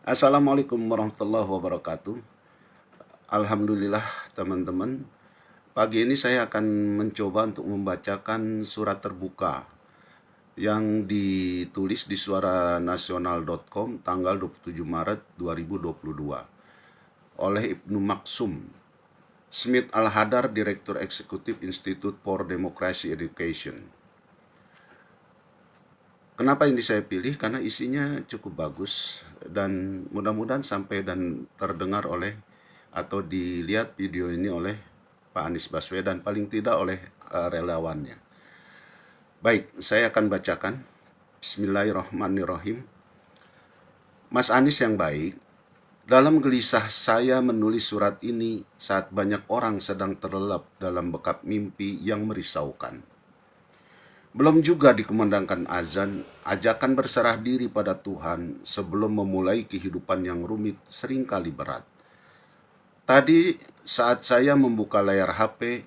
Assalamualaikum warahmatullahi wabarakatuh. Alhamdulillah teman-teman. Pagi ini saya akan mencoba untuk membacakan surat terbuka yang ditulis di suaranasional.com tanggal 27 Maret 2022 oleh Ibnu Maksum, Smith Al-Hadar, Direktur Eksekutif Institute for Democracy Education. Kenapa ini saya pilih? Karena isinya cukup bagus dan mudah-mudahan sampai dan terdengar oleh atau dilihat video ini oleh Pak Anies Baswedan, paling tidak oleh relawannya. Baik, saya akan bacakan. Bismillahirrahmanirrahim. Mas Anies yang baik, dalam gelisah saya menulis surat ini saat banyak orang sedang terlelap dalam bekap mimpi yang merisaukan. Belum juga dikumandangkan azan, ajakan berserah diri pada Tuhan sebelum memulai kehidupan yang rumit seringkali berat. Tadi saat saya membuka layar HP,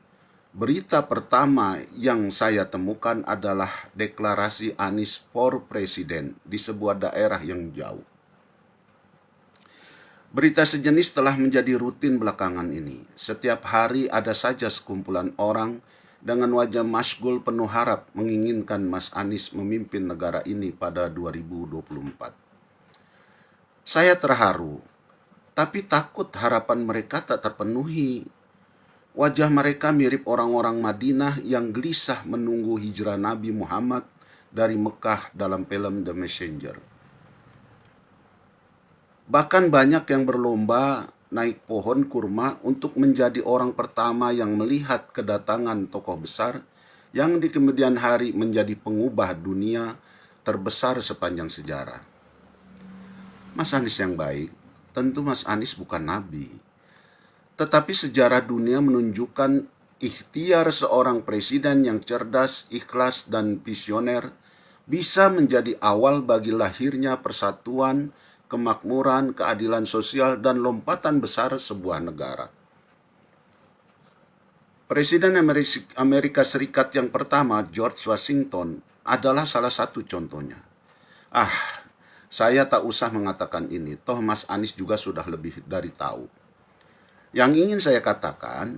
berita pertama yang saya temukan adalah deklarasi Anies for President di sebuah daerah yang jauh. Berita sejenis telah menjadi rutin belakangan ini. Setiap hari ada saja sekumpulan orang dengan wajah masyghul penuh harap menginginkan Mas Anies memimpin negara ini pada 2024. Saya terharu, tapi takut harapan mereka tak terpenuhi. Wajah mereka mirip orang-orang Madinah yang gelisah menunggu hijrah Nabi Muhammad dari Mekah dalam film The Messenger. Bahkan banyak yang berlomba naik pohon kurma untuk menjadi orang pertama yang melihat kedatangan tokoh besar yang di kemudian hari menjadi pengubah dunia terbesar sepanjang sejarah. Mas Anies yang baik, tentu Mas Anies bukan nabi. Tetapi sejarah dunia menunjukkan ikhtiar seorang presiden yang cerdas, ikhlas, dan visioner bisa menjadi awal bagi lahirnya persatuan, kemakmuran, keadilan sosial, dan lompatan besar sebuah negara. Presiden Amerika Serikat yang pertama, George Washington, adalah salah satu contohnya. Saya tak usah mengatakan ini, toh Mas Anies juga sudah lebih dari tahu. Yang ingin saya katakan,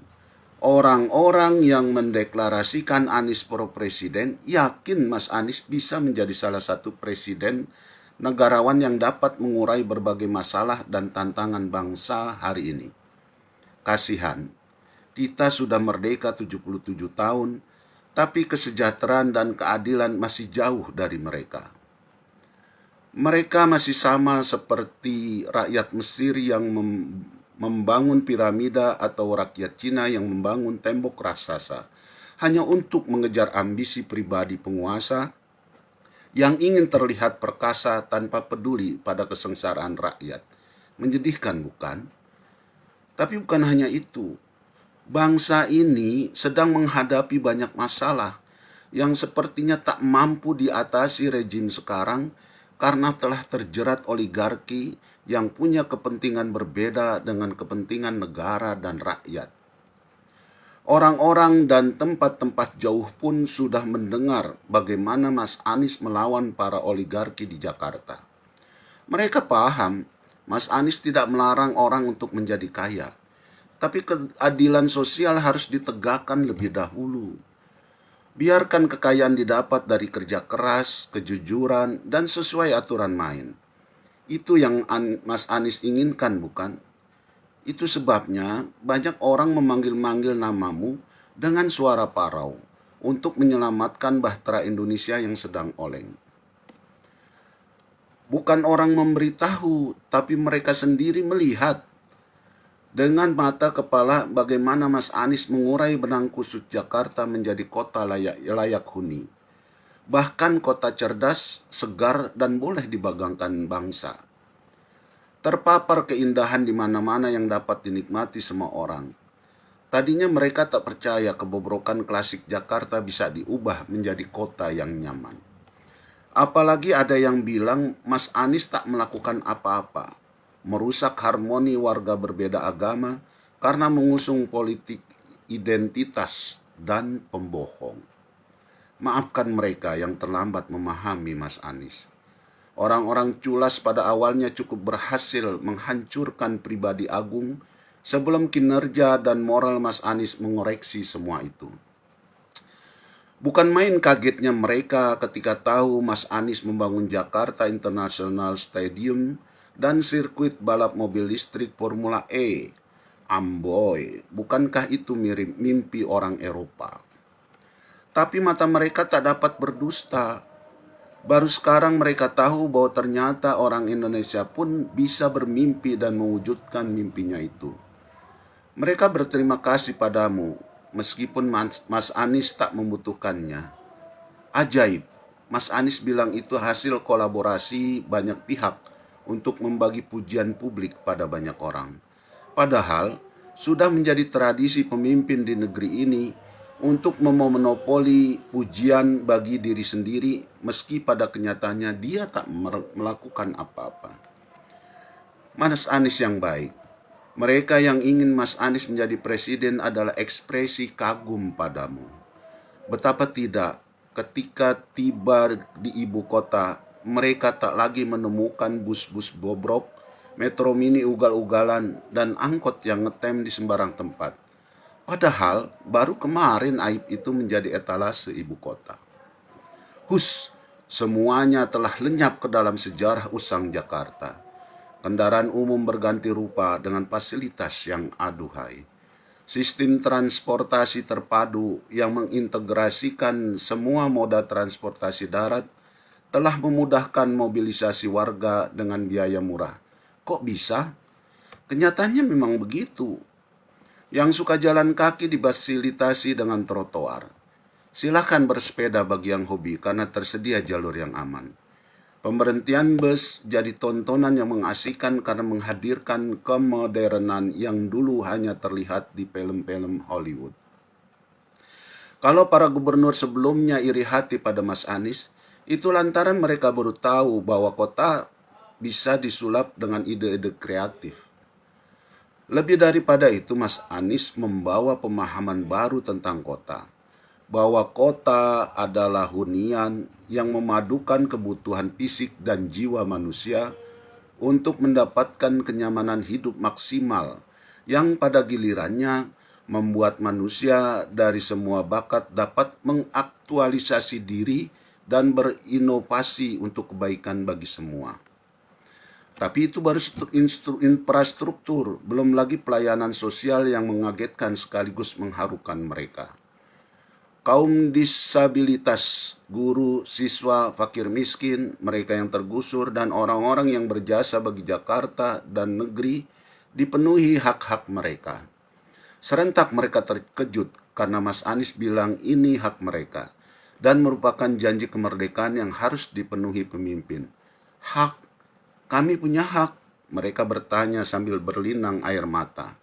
orang-orang yang mendeklarasikan Anies pro presiden yakin Mas Anies bisa menjadi salah satu presiden negarawan yang dapat mengurai berbagai masalah dan tantangan bangsa hari ini. Kasihan, kita sudah merdeka 77 tahun, tapi kesejahteraan dan keadilan masih jauh dari mereka. Mereka masih sama seperti rakyat Mesir yang membangun piramida atau rakyat Cina yang membangun tembok raksasa hanya untuk mengejar ambisi pribadi penguasa yang ingin terlihat perkasa tanpa peduli pada kesengsaraan rakyat. Menyedihkan bukan? Tapi bukan hanya itu. Bangsa ini sedang menghadapi banyak masalah yang sepertinya tak mampu diatasi rejim sekarang karena telah terjerat oligarki yang punya kepentingan berbeda dengan kepentingan negara dan rakyat. Orang-orang dan tempat-tempat jauh pun sudah mendengar bagaimana Mas Anies melawan para oligarki di Jakarta. Mereka paham, Mas Anies tidak melarang orang untuk menjadi kaya. Tapi keadilan sosial harus ditegakkan lebih dahulu. Biarkan kekayaan didapat dari kerja keras, kejujuran, dan sesuai aturan main. Itu yang Mas Anies inginkan, bukan? Itu sebabnya banyak orang memanggil-manggil namamu dengan suara parau untuk menyelamatkan bahtera Indonesia yang sedang oleng. Bukan orang memberitahu, tapi mereka sendiri melihat dengan mata kepala bagaimana Mas Anies mengurai benang kusut Jakarta menjadi kota layak huni. Bahkan kota cerdas, segar, dan boleh dibanggakan bangsa. Terpapar keindahan di mana-mana yang dapat dinikmati semua orang. Tadinya mereka tak percaya kebobrokan klasik Jakarta bisa diubah menjadi kota yang nyaman. Apalagi ada yang bilang Mas Anies tak melakukan apa-apa, merusak harmoni warga berbeda agama karena mengusung politik identitas dan pembohong. Maafkan mereka yang terlambat memahami Mas Anies. Orang-orang culas pada awalnya cukup berhasil menghancurkan pribadi Agung sebelum kinerja dan moral Mas Anies mengoreksi semua itu. Bukan main kagetnya mereka ketika tahu Mas Anies membangun Jakarta International Stadium dan sirkuit balap mobil listrik Formula E. Amboy, bukankah itu mirip mimpi orang Eropa? Tapi mata mereka tak dapat berdusta. Baru sekarang mereka tahu bahwa ternyata orang Indonesia pun bisa bermimpi dan mewujudkan mimpinya itu. Mereka berterima kasih padamu, meskipun Mas Anies tak membutuhkannya. Ajaib, Mas Anies bilang itu hasil kolaborasi banyak pihak untuk membagi pujian publik pada banyak orang. Padahal, sudah menjadi tradisi pemimpin di negeri ini untuk memonopoli pujian bagi diri sendiri, meski pada kenyataannya dia tak melakukan apa-apa. Mas Anies yang baik, mereka yang ingin Mas Anies menjadi presiden adalah ekspresi kagum padamu. Betapa tidak, ketika tiba di ibu kota, mereka tak lagi menemukan bus-bus bobrok, metro mini ugal-ugalan, dan angkot yang ngetem di sembarang tempat. Padahal baru kemarin aib itu menjadi etalase ibu kota. Semuanya telah lenyap ke dalam sejarah usang Jakarta. Kendaraan umum berganti rupa dengan fasilitas yang aduhai. Sistem transportasi terpadu yang mengintegrasikan semua moda transportasi darat telah memudahkan mobilisasi warga dengan biaya murah. Kok bisa? Kenyataannya memang begitu. Yang suka jalan kaki difasilitasi dengan trotoar. Silahkan bersepeda bagi yang hobi karena tersedia jalur yang aman. Pemberhentian bus jadi tontonan yang mengasihkan karena menghadirkan kemodernan yang dulu hanya terlihat di film-film Hollywood. Kalau para gubernur sebelumnya iri hati pada Mas Anies, itu lantaran mereka baru tahu bahwa kota bisa disulap dengan ide-ide kreatif. Lebih daripada itu, Mas Anies membawa pemahaman baru tentang kota. Bahwa kota adalah hunian yang memadukan kebutuhan fisik dan jiwa manusia untuk mendapatkan kenyamanan hidup maksimal yang pada gilirannya membuat manusia dari semua bakat dapat mengaktualisasi diri dan berinovasi untuk kebaikan bagi semua. Tapi itu baru infrastruktur, belum lagi pelayanan sosial yang mengagetkan sekaligus mengharukan mereka. Kaum disabilitas, guru, siswa, fakir miskin, mereka yang tergusur, dan orang-orang yang berjasa bagi Jakarta dan negeri dipenuhi hak-hak mereka. Serentak mereka terkejut karena Mas Anies bilang ini hak mereka dan merupakan janji kemerdekaan yang harus dipenuhi pemimpin. Hak? Kami punya hak, mereka bertanya sambil berlinang air mata.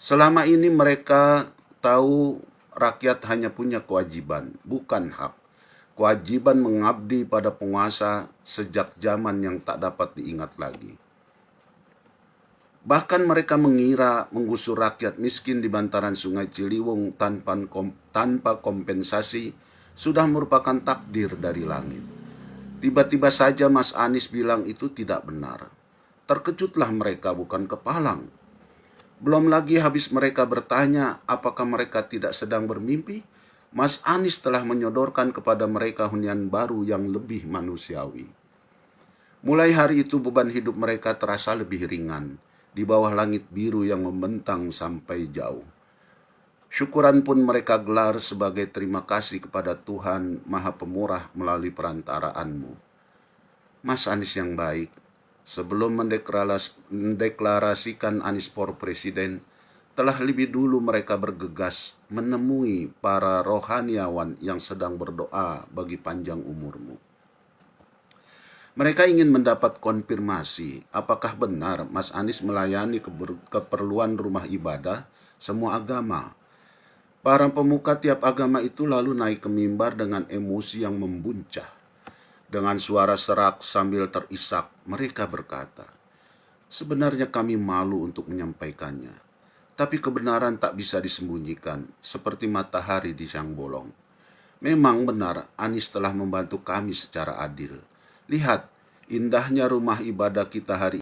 Selama ini mereka tahu rakyat hanya punya kewajiban, bukan hak. Kewajiban mengabdi pada penguasa sejak zaman yang tak dapat diingat lagi. Bahkan mereka mengira menggusur rakyat miskin di bantaran Sungai Ciliwung tanpa kompensasi sudah merupakan takdir dari langit. Tiba-tiba saja Mas Anies bilang itu tidak benar. Terkejutlah mereka bukan kepalang. Belum lagi habis mereka bertanya apakah mereka tidak sedang bermimpi, Mas Anies telah menyodorkan kepada mereka hunian baru yang lebih manusiawi. Mulai hari itu beban hidup mereka terasa lebih ringan di bawah langit biru yang membentang sampai jauh. Syukuran pun mereka gelar sebagai terima kasih kepada Tuhan Maha Pemurah melalui perantaraanmu. Mas Anies yang baik, sebelum mendeklarasikan Anies for Presiden, telah lebih dulu mereka bergegas menemui para rohaniawan yang sedang berdoa bagi panjang umurmu. Mereka ingin mendapat konfirmasi apakah benar Mas Anies melayani keperluan rumah ibadah semua agama. Para pemuka tiap agama itu lalu naik ke mimbar dengan emosi yang membuncah. Dengan suara serak sambil terisak, mereka berkata, "Sebenarnya kami malu untuk menyampaikannya, tapi kebenaran tak bisa disembunyikan, seperti matahari di siang bolong. Memang benar, Anies telah membantu kami secara adil. Lihat, indahnya rumah ibadah kita hari